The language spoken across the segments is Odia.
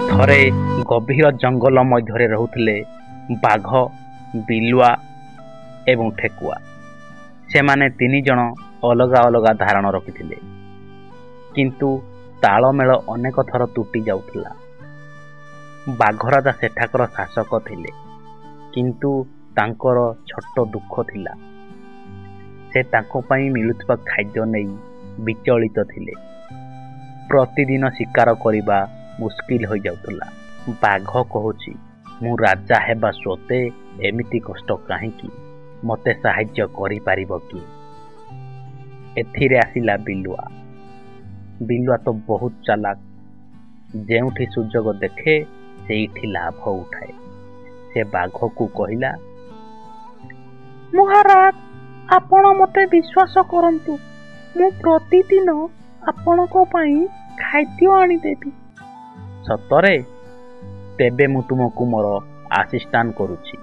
ଥରେ ଗଭୀର ଜଙ୍ଗଲ ମଧ୍ୟରେ ରହୁଥିଲେ ବାଘ, ବିଲୁଆ ଏବଂ ଠେକୁଆ। ସେମାନେ ତିନି ଜଣ ଅଲଗା ଅଲଗା ଧାରଣ ରଖିଥିଲେ, କିନ୍ତୁ ତାଳମେଳ ଅନେକ ଥର ତୁଟି ଯାଉଥିଲା। ବାଘରାଜା ସେଠାକାର ଶାସକ ଥିଲେ, କିନ୍ତୁ ତାଙ୍କର ଛୋଟ ଦୁଃଖ ଥିଲା। ସେ ତାଙ୍କ ପାଇଁ ମିଳୁଥିବା ଖାଦ୍ୟ ନେଇ ବିଚଳିତ ଥିଲେ। ପ୍ରତିଦିନ ଶିକାର କରିବା ମୁସ୍କିଲ ହୋଇଯାଉଥିଲା। ବାଘ କହୁଛି, ମୁଁ ରାଜା ହେବା ସତ୍ତ୍ୱେ ଏମିତି କଷ୍ଟ କାହିଁକି? ମୋତେ ସାହାଯ୍ୟ କରିପାରିବ କି? ଏଥିରେ ଆସିଲା ବିଲୁଆ। ବିଲୁଆ ତ ବହୁତ ଚାଲାକ। ଯେଉଁଠି ସୁଯୋଗ ଦେଖେ ସେଇଠି ଲାଭ ଉଠାଏ। ସେ ବାଘକୁ କହିଲା, ମହାରାଜ, ଆପଣ ମୋତେ ବିଶ୍ୱାସ କରନ୍ତୁ। ମୁଁ ପ୍ରତିଦିନ ଆପଣଙ୍କ ପାଇଁ ଖାଦ୍ୟ ଆଣିଦେବି। ସତରେ? ତେବେ ମୁଁ ତୁମକୁ ମୋର ଆସିଷ୍ଟାଣ୍ଟ କରୁଛି।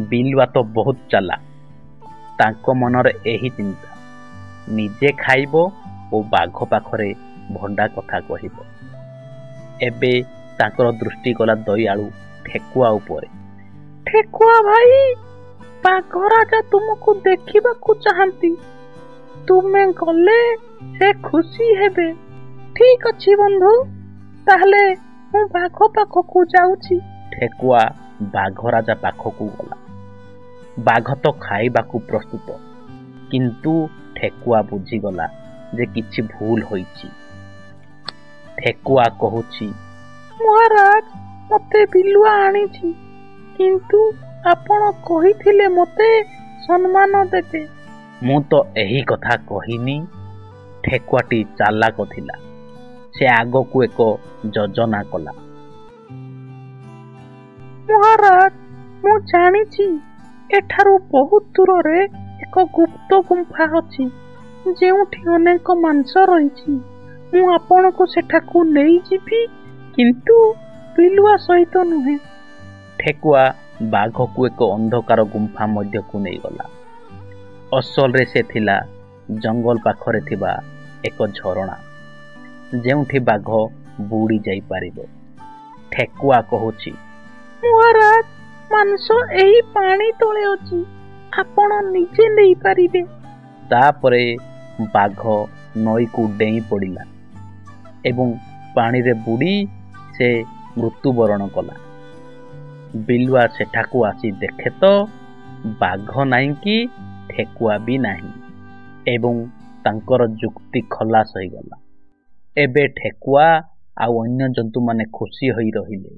ବିଲୁଆ ତ ବହୁତ ଚାଲାକ। ତାଙ୍କ ମନରେ ଏହି ଚିନ୍ତା, ନିଜେ ଖାଇବ ଓ ବାଘ ପାଖରେ ଭଣ୍ଡା କଥା କହିବ। ଏବେ ତାଙ୍କର ଦୃଷ୍ଟି ଗଲା ଦୟାଳୁ ଠେକୁଆ ଉପରେ। ଠେକୁଆ ଭାଇ, ବାଘ ରାଜା ତୁମକୁ ଦେଖିବାକୁ ଚାହାନ୍ତି। ତୁମେ ଗଲେ ସେ ଖୁସି ହେବେ। ଠିକ ଅଛି ବନ୍ଧୁ, ତାହେଲେ ମୁଁ ବାଘ ପାଖକୁ ଯାଉଛି। ଠେକୁଆ ବାଘ ରାଜା ପାଖକୁ ଗଲା। ବାଘ ତ ଖାଇବାକୁ ପ୍ରସ୍ତୁତ, କିନ୍ତୁ ଠେକୁଆ ବୁଝିଗଲା ଯେ କିଛି ଭୁଲ ହୋଇଛି। ଠେକୁଆ କହୁଛି, ମହାରାଜ, ମୋତେ ବିଲୁଆ ଆଣିଛି, କିନ୍ତୁ ଆପଣ କହିଥିଲେ ମୋତେ ସମ୍ମାନ ଦେବେ। ମୁଁ ତ ଏହି କଥା କହିନି। ଠେକୁଆଟି ଚାଲାକ ଥିଲା। ସେ ଆଗକୁ ଏକ ଯୋଜନା କଲା। ମହାରାଜ, ମୁଁ ଜାଣିଛି ଏଠାରୁ ବହୁତ ଦୂରରେ ଏକ ଗୁପ୍ତ ଗୁମ୍ଫା ଅଛି, ଯେଉଁଠି ଅନେକ ମାଂସ ରହିଛି। ମୁଁ ଆପଣଙ୍କୁ ସେଠାକୁ ନେଇଯିବି, କିନ୍ତୁ ବିଲୁଆ ସହିତ ନୁହେଁ। ଠେକୁଆ ବାଘକୁ ଏକ ଅନ୍ଧକାର ଗୁମ୍ଫା ମଧ୍ୟକୁ ନେଇଗଲା। ଅସଲରେ ସେ ଥିଲା ଜଙ୍ଗଲ ପାଖରେ ଥିବା ଏକ ଝରଣା, ଯେଉଁଠି ବାଘ ବୁଡ଼ି ଯାଇପାରିବ। ଠେକୁଆ କହୁଛି, ମହାରାଜ, ମାଂସ ଏହି ପାଣି ତଳେ ଅଛି। ଆପଣ ନିଜେ ନେଇପାରିବେ। ତାପରେ ବାଘ ନଈକୁ ଡେଇଁ ପଡ଼ିଲା ଏବଂ ପାଣିରେ ବୁଡ଼ି ସେ ମୃତ୍ୟୁବରଣ କଲା। ବିଲୁଆ ସେଠାକୁ ଆସି ଦେଖେ ତ ବାଘ ନାହିଁ କି ଠେକୁଆ ବି ନାହିଁ, ଏବଂ ତାଙ୍କର ଯୁକ୍ତି ଖଲାସ ହୋଇଗଲା। ଏବେ ଠେକୁଆ ଆଉ ଅନ୍ୟ ଜନ୍ତୁମାନେ ଖୁସି ହୋଇ ରହିଲେ।